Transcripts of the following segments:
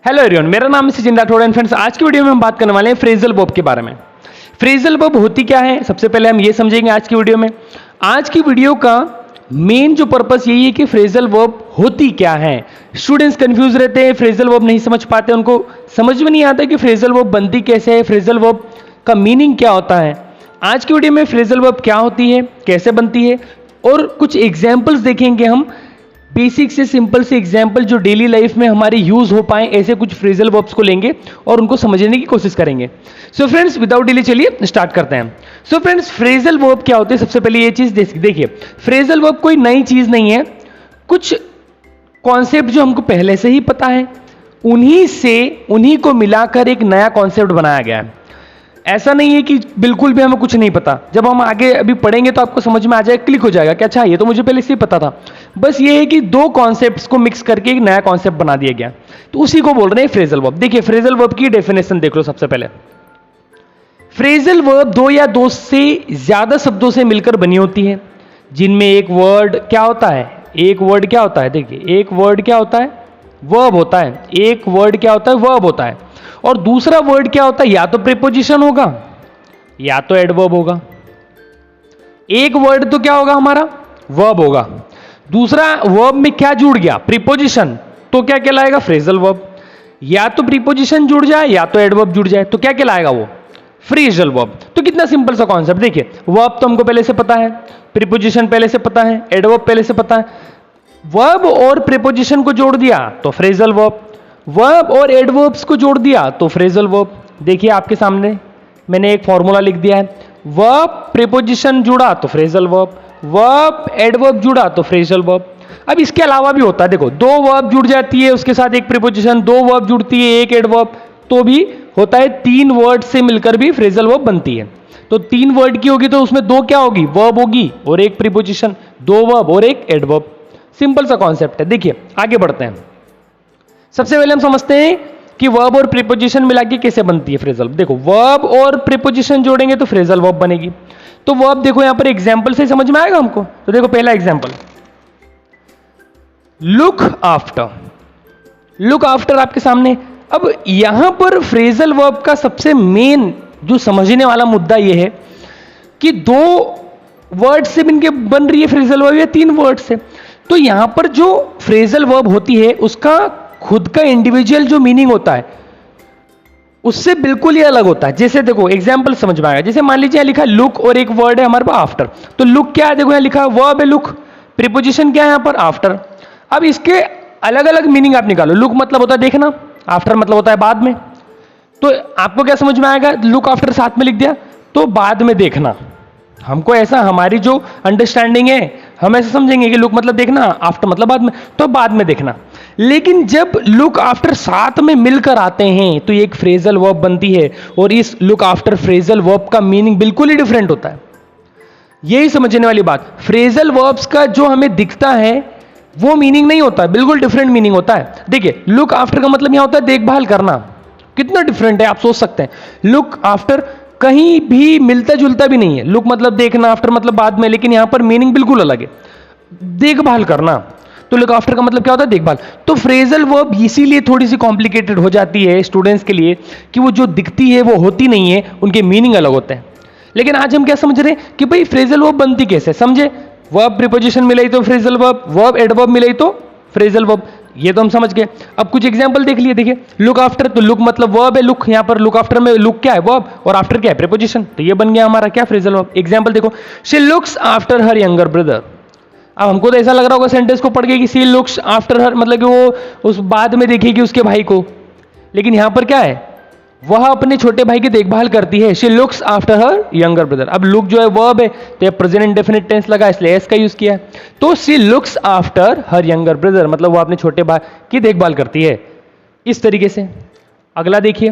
Hello everyone, मेरा नाम है सचिन राठौड़ एंड फ्रेंड्स, आज की वीडियो में हम बात करने वाले हैं फ्रेजल वर्ब के बारे में। फ्रेजल वर्ब होती क्या है, सबसे पहले हम ये समझेंगे आज की वीडियो में। आज की वीडियो का मेन जो पर्पस यही है कि फ्रेजल वर्ब होती क्या है। स्टूडेंट्स कंफ्यूज रहते हैं, फ्रेजल वर्ब नहीं समझ पाते, उनको समझ में नहीं आता कि फ्रेजल वर्ब बनती कैसे है, फ्रेजल वर्ब का मीनिंग क्या होता है। आज की वीडियो में फ्रेजल वर्ब क्या होती है, कैसे बनती है और कुछ एग्जाम्पल्स देखेंगे हम, बेसिक से सिंपल से एग्जाम्पल जो डेली लाइफ में हमारे यूज हो पाए, ऐसे कुछ फ्रेजल वर्ब्स को लेंगे और उनको समझने की कोशिश करेंगे। सो फ्रेंड्स, विदाउट डिले चलिए स्टार्ट करते हैं। सो फ्रेंड्स, फ्रेजल वर्ब क्या होते हैं, सबसे पहले ये चीज देखिए, फ्रेजल वर्ब कोई नई चीज नहीं है। कुछ कॉन्सेप्ट जो हमको पहले से ही पता है, उन्हीं को मिलाकर एक नया कॉन्सेप्ट बनाया गया है। ऐसा नहीं है कि बिल्कुल भी हमें कुछ नहीं पता। जब हम आगे अभी पढ़ेंगे तो आपको समझ में आ जाएगा, क्लिक हो जाएगा कि अच्छा ये तो मुझे पहले से ही पता था। बस ये है कि दो कॉन्सेप्ट्स को मिक्स करके एक नया कॉन्सेप्ट बना दिया गया, तो उसी को बोल रहे हैं फ्रेजल वर्ब। देखिए फ्रेजल वर्ब की डेफिनेशन देख लो। सबसे पहले फ्रेजल वर्ब दो या दो से ज्यादा शब्दों से मिलकर बनी होती है, जिनमें एक वर्ड क्या होता है, एक वर्ड क्या होता है, देखिए एक वर्ड क्या होता है, वर्ब होता है। एक वर्ड क्या होता है, वर्ब होता है। और दूसरा वर्ड क्या होता है, या तो प्रीपोजिशन होगा या तो एडवर्ब होगा। एक वर्ड तो क्या होगा हमारा, वर्ब होगा। दूसरा वर्ब में क्या जुड़ गया, प्रीपोजिशन, तो क्या कहलाएगा, फ्रेजल वर्ब। या तो प्रीपोजिशन जुड़ जाए या तो एडवर्ब जुड़ जाए, तो क्या कहलाएगा वो, फ्रेजल वर्ब। तो कितना सिंपल सा कॉन्सेप्ट। देखिए वर्ब तो हमको पहले से पता है, प्रीपोजिशन पहले से पता है, एडवर्ब पहले से पता है। वर्ब और प्रीपोजिशन को जोड़ दिया तो फ्रेजल वर्ब, वर्ब और एडवर्ब्स को जोड़ दिया तो फ्रेजल वर्ब। देखिए आपके सामने मैंने एक फॉर्मूला लिख दिया है, वर्ब प्रीपोजिशन जुड़ा तो फ्रेजल वर्ब, वर्ब एडवर्ब जुड़ा तो फ्रेजल वर्ब। अब इसके अलावा भी होता है, देखो दो वर्ब जुड़ जाती है उसके साथ एक प्रीपोजिशन, दो वर्ब जुड़ती है एक एडवर्ब, तो भी होता है। तीन वर्ड से मिलकर भी फ्रेजल वर्ब बनती है। तो तीन वर्ड की होगी तो उसमें दो क्या होगी, वर्ब होगी और एक प्रीपोजिशन, दो वर्ब और एक एडवर्ब। सिंपल सा कॉन्सेप्ट है। देखिए आगे बढ़ते हैं। सबसे पहले हम समझते हैं कि वर्ब और प्रीपोजिशन मिला के कैसे बनती है फ्रेजल। देखो वर्ब और प्रीपोजिशन जोड़ेंगे तो फ्रेजल वर्ब बनेगी। तो वर्ब देखो यहां पर एग्जांपल से समझ में आएगा हमको। तो देखो पहला example, look after. Look after आपके सामने। अब यहां पर फ्रेजल वर्ब का सबसे मेन जो समझने वाला मुद्दा यह है कि दो वर्ड से बन रही है फ्रेजल वर्ब या तीन वर्ड से। तो यहां पर जो फ्रेजल वर्ब होती है उसका खुद का इंडिविजुअल जो मीनिंग होता है उससे बिल्कुल ही अलग होता है। जैसे देखो एग्जांपल समझ में आएगा, जैसे मान लीजिए लिखा है लुक और एक वर्ड है हमारे पास आफ्टर। तो लुक क्या है, देखो यहां लिखा है वर्ब है लुक, प्रीपोजिशन क्या है यहां पर, आफ्टर। अब इसके अलग अलग मीनिंग आप निकालो। लुक मतलब होता है देखना, आफ्टर मतलब होता है बाद में। तो आपको क्या समझ में आएगा, लुक आफ्टर साथ में लिख दिया तो बाद में देखना। हमको ऐसा, हमारी जो अंडरस्टैंडिंग है हम ऐसे समझेंगे कि लुक मतलब देखना, आफ्टर मतलब बाद में, तो बाद में देखना। लेकिन जब लुक आफ्टर साथ में मिलकर आते हैं तो एक फ्रेजल वर्ब बनती है और इस लुक आफ्टर फ्रेजल वर्ब का मीनिंग बिल्कुल ही डिफरेंट होता है। यही समझने वाली बात, फ्रेजल वर्ब्स का जो हमें दिखता है वो मीनिंग नहीं होता है, बिल्कुल डिफरेंट मीनिंग होता है। देखिए लुक आफ्टर का मतलब यहां होता है देखभाल करना। कितना डिफरेंट है आप सोच सकते हैं। लुक आफ्टर कहीं भी मिलता जुलता भी नहीं है, लुक मतलब देखना, आफ्टर मतलब बाद में, लेकिन यहां पर मीनिंग बिल्कुल अलग है, देखभाल करना। तो लुक आफ्टर का मतलब क्या होता है, देखभाल। तो फ्रेजल वर्ब इसीलिए थोड़ी सी कॉम्प्लिकेटेड हो जाती है स्टूडेंट्स के लिए कि वो जो दिखती है वो होती नहीं है, उनके मीनिंग अलग होते हैं। लेकिन आज हम क्या समझ रहे हैं कि भाई फ्रेजल वर्ब बनती कैसे, समझे। वर्ब प्रीपोजिशन मिलाई तो फ्रेजल वर्ब, वर्ब एडवर्ब मिलाई तो फ्रेजल वर्ब, ये तो हम समझ गए। अब कुछ एग्जांपल देख लिए। देखिए लुक आफ्टर, तो लुक मतलब वर्ब है लुक, यहां पर लुक आफ्टर में लुक क्या है, वर्ब, और आफ्टर क्या है, प्रीपोजिशन। तो ये बन गया हमारा क्या, फ्रेजल वर्ब। एग्जांपल देखो, she looks after her younger brother. अब हमको तो ऐसा लग रहा होगा सेंटेंस को पढ़ के कि शी लुक्स आफ्टर हर मतलब कि वो उस बाद में देखेगी उसके भाई को, लेकिन यहां पर क्या है, वह अपने छोटे भाई की देखभाल करती है। She looks after her younger brother. अब लुक जो है वर्ब है तो प्रेजेंट इंडेफिनिट टेंस लगा इसलिए एस का यूज किया है। तो she looks after her younger brother मतलब वो अपने छोटे भाई की देखभाल करती है, इस तरीके से। अगला देखिए,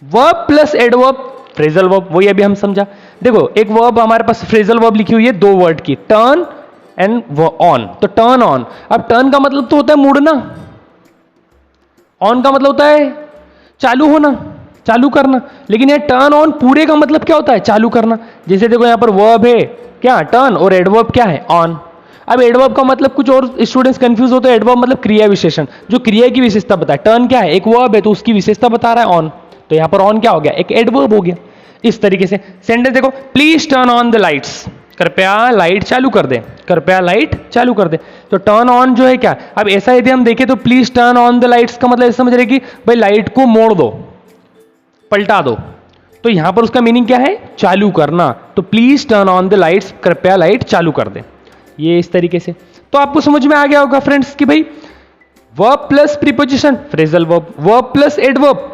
verb plus adverb phrasal verb, वही अभी हम समझा। देखो एक वर्ब हमारे पास फ्रेजल वर्ब लिखी हुई है दो वर्ड की, टर्न एंड ऑन। तो टर्न ऑन, अब टर्न का मतलब तो होता है मुड़ना, ऑन का मतलब होता है चालू होना, चालू करना। लेकिन ये टर्न ऑन पूरे का मतलब क्या होता है, चालू करना। जैसे देखो यहां पर वर्ब है क्या, टर्न, और एडवर्ब क्या है, ऑन। अब एडवर्ब का मतलब कुछ और स्टूडेंट्स कंफ्यूज होते हैं, एडवर्ब मतलब क्रिया विशेषण, जो क्रिया की विशेषता बताए। टर्न क्या है, एक वर्ब है तो उसकी विशेषता बता रहा है ऑन, तो यहां पर ऑन क्या हो गया, एक एडवर्ब हो गया। इस तरीके से सेंटेंस देखो, please turn on the lights, कृपया लाइट चालू कर दे, कृपया लाइट चालू कर दे। तो टर्न ऑन जो है क्या, अब ऐसा यदि हम देखें तो please turn on the lights का मतलब समझ रहे कि भाई लाइट को मोड़ दो, पलटा दो, तो यहां पर उसका मीनिंग क्या है, चालू करना। तो please turn on the lights, कृपया लाइट चालू कर दे, ये इस तरीके से। तो आपको समझ में आ गया होगा फ्रेंड्स कि भाई verb plus preposition phrasal verb, verb plus adverb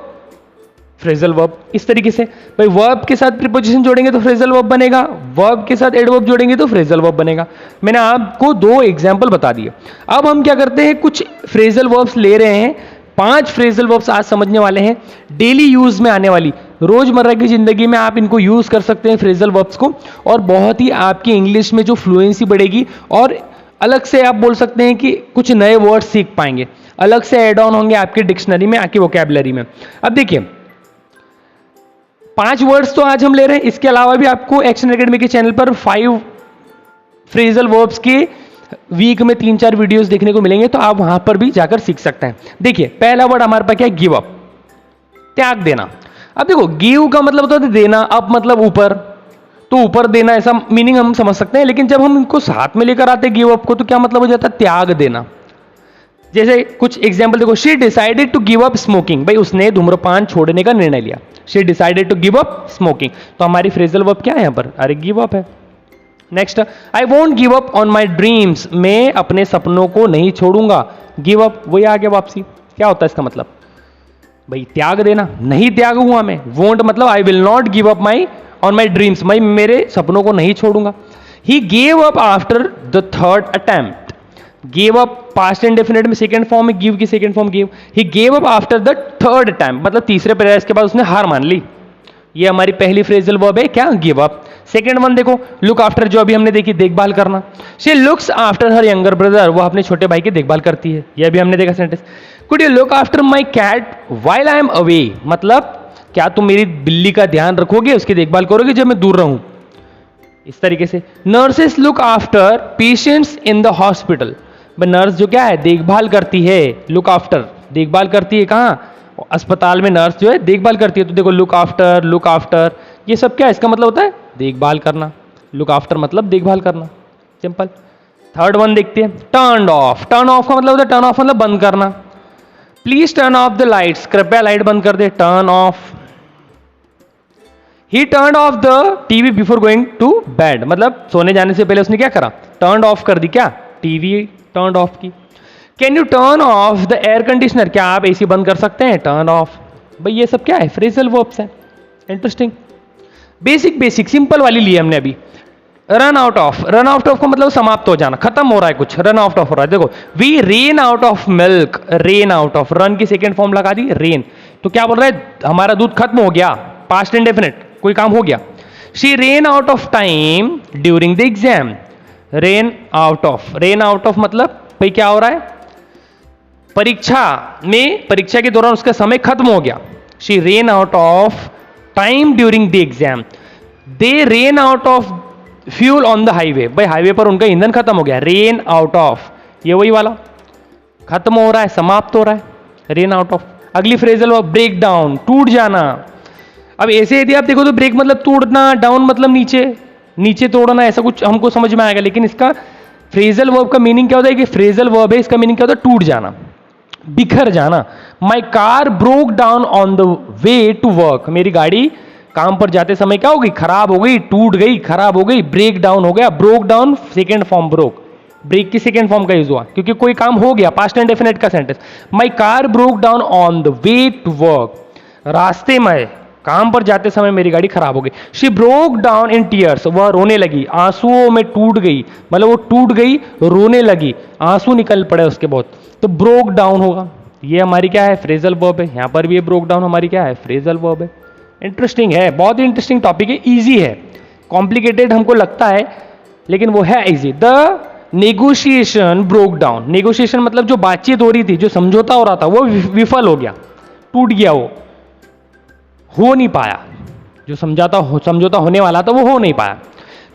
phrasal verb, इस तरीके से। भाई वर्ब के साथ प्रीपोजिशन जोड़ेंगे तो फ्रेजल वर्ब बनेगा, वर्ब के साथ एडवर्ब जोड़ेंगे तो फ्रेजल वर्ब बनेगा। मैंने आपको 2 एग्जांपल बता दिए। अब हम क्या करते हैं, कुछ फ्रेजल वर्ब्स ले रहे हैं, 5 फ्रेजल वर्ब्स आज समझने वाले हैं, डेली यूज में आने वाली, रोजमर्रा की जिंदगी में आप इनको यूज कर सकते हैं फ्रेजल वर्ब्स को, और बहुत ही आपकी इंग्लिश में जो फ्लुएंसी बढ़ेगी, और अलग से आप बोल सकते हैं कि कुछ नए वर्ड सीख पाएंगे, अलग से एड ऑन होंगे आपके डिक्शनरी में, आपकी वोकैबुलरी में। अब देखिए 5 वर्ड्स तो आज हम ले रहे हैं, इसके अलावा भी आपको एक्शन एकेडमी के चैनल पर 5 फ्रेजल वर्ब्स के वीक में 3-4 वीडियोस देखने को मिलेंगे, तो आप वहां पर भी जाकर सीख सकते हैं। देखिए पहला वर्ड हमारे पास क्या है, गिव अप, त्याग देना। अब देखो गिव का मतलब होता है देना, अप मतलब ऊपर, तो ऊपर देना ऐसा मीनिंग हम समझ सकते हैं, लेकिन जब हम इनको साथ में लेकर आते हैं गिव अप को, तो क्या मतलब हो जाता है, त्याग देना। जैसे कुछ एग्जाम्पल देखो, she decided to give up smoking, भाई उसने धूम्रपान छोड़ने का निर्णय लिया, she decided to give up smoking, तो हमारी फ्रेजल वर्ब क्या है यहां पर, अरे गिव अप है। Next, I won't give up on my dreams, मैं अपने सपनों को नहीं छोड़ूंगा, गिव अप वही आ गया वापसी, क्या होता है इसका मतलब, भाई त्याग देना, नहीं त्यागूंगा मैं, वोंट मतलब I will not give up my on my dreams, मैं मेरे सपनों को नहीं छोड़ूंगा। He gave up after the 3rd attempt, gave up past indefinite में सेकंड फॉर्म में, गिव की second form give, he gave up after the 3rd attempt, मतलब तीसरे प्रयास के बाद उसने हार मान ली, ये हमारी पहली फ्रेजल वर्ब है क्या, गिव अप। सेकंड वन देखो, लुक आफ्टर, जो अभी हमने देखी, देखभाल करना, she looks after her younger brother, वो अपने छोटे भाई की देखभाल करती है, ये अभी हमने देखा sentence. Could you look after my cat while I am away, मतलब क्या तुम मेरी बिल्ली का ध्यान रखोगे, उसकी देखभाल करोगे जब मैं दूर रहूं, इस तरीके से। Nurses look after patients in the hospital, nurse जो क्या है, देखभाल करती है, लुक आफ्टर देखभाल करती है, कहां, अस्पताल में नर्स जो है देखभाल करती है, तो देखो लुक आफ्टर ये सब क्या है, इसका मतलब होता है देखभाल करना, लुक आफ्टर मतलब देखभाल करना, सिंपल। थर्ड वन देखते हैं, टर्न ऑफ, टर्न ऑफ का मतलब होता है, टर्न ऑफ मतलब बंद करना, please turn off the lights, कृपया लाइट बंद कर दे, turn off. He turn off the TV before going to bed, मतलब सोने जाने से पहले उसने क्या करा, टर्न ऑफ कर दी क्या, टीवी टर्न ऑफ की। Can U turn off the air conditioner, क्या आप एसी बंद कर सकते हैं, टर्न ऑफ। भाई ये सब क्या है, फ्रेजल वर्ब्स है, इंटरेस्टिंग। बेसिक सिंपल वाली ली हमने अभी। Run out of, run out of का मतलब समाप्त हो जाना, खत्म हो रहा है कुछ, रन आउट ऑफ हो रहा है। देखो we ran out of milk, ran out of, run की सेकेंड फॉर्म लगा दी रेन, तो क्या बोल रहा है, हमारा दूध खत्म हो गया, पास्ट इंडेफिनिट, कोई काम हो गया। She rain out of time during the exam, rain out of, rain out of मतलब भाई क्या हो रहा है, परीक्षा में, परीक्षा के दौरान उसका समय खत्म हो गया। She rain out of time during the exam, they rain out of fuel on the highway, भाई हाईवे पर उनका ईंधन खत्म हो गया, रेन आउट ऑफ, ये वही वाला, खत्म हो रहा है, समाप्त हो रहा है, रेन आउट ऑफ। अगली फ्रेजल वर्ब, ब्रेक डाउन, टूट जाना। अब ऐसे यदि आप देखो तो ब्रेक मतलब तोड़ना, डाउन मतलब नीचे, नीचे तोड़ना, ऐसा कुछ हमको समझ में आएगा, लेकिन इसका फ्रेजल वर्ब का मीनिंग क्या होता है, कि फ्रेजल वर्ब है, इसका मीनिंग क्या होता है, टूट जाना, बिखर जाना। My car broke down on the way to work, मेरी गाड़ी काम पर जाते समय क्या हो गई, खराब हो गई, टूट गई, खराब हो गई, ब्रेक डाउन हो गया। Broke down second form, broke, break की सेकेंड फॉर्म का यूज हुआ, क्योंकि कोई काम हो गया, पास्ट इंडेफिनिट का sentence. My car broke down on the way to work, रास्ते में काम पर जाते समय मेरी गाड़ी खराब हो गई। She broke down in tears, वह रोने लगी, आंसुओं में टूट गई, मतलब वो टूट गई, रोने लगी, आंसू निकल पड़े उसके बहुत, तो ब्रोक डाउन होगा। ये हमारी क्या है, फ्रेजल वर्ब है, यहां पर भी ये ब्रोक डाउन हमारी क्या है, फ्रेजल वर्ब है। इंटरेस्टिंग है, बहुत ही इंटरेस्टिंग टॉपिक है, इजी है, कॉम्प्लिकेटेड हमको लगता है लेकिन वो है easy. The negotiation broke down, negotiation मतलब जो बातचीत हो रही थी, जो समझौता हो रहा था, वो विफल हो गया, टूट गया, वो हो नहीं पाया, जो समझौता होने वाला था वो हो नहीं पाया।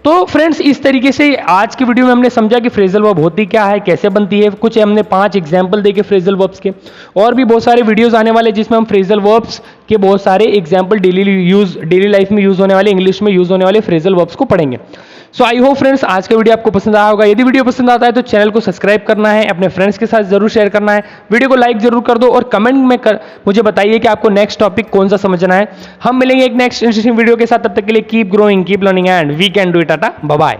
तो फ्रेंड्स इस तरीके से आज की वीडियो में हमने समझा कि फ्रेजल वर्ब होती क्या है, कैसे बनती है, कुछ हमने 5 एग्जाम्पल देखे फ्रेजल वर्ब्स के। और भी बहुत सारे वीडियोस आने वाले जिसमें हम फ्रेजल वर्ब्स के बहुत सारे एग्जाम्पल डेली लाइफ में यूज होने वाले, इंग्लिश में यूज होने वाले फ्रेजल वर्ब्स को पढ़ेंगे। सो आई होप फ्रेंड्स आज का वीडियो आपको पसंद आया होगा। यदि वीडियो पसंद आता है तो चैनल को सब्सक्राइब करना है, अपने फ्रेंड्स के साथ जरूर शेयर करना है, वीडियो को लाइक जरूर कर दो और कमेंट में मुझे बताइए कि आपको नेक्स्ट टॉपिक कौन सा समझना है। हम मिलेंगे एक नेक्स्ट इंटरेस्टिंग वीडियो के साथ, तब तक के लिए keep growing, keep learning and we can do it. Tata, bye bye.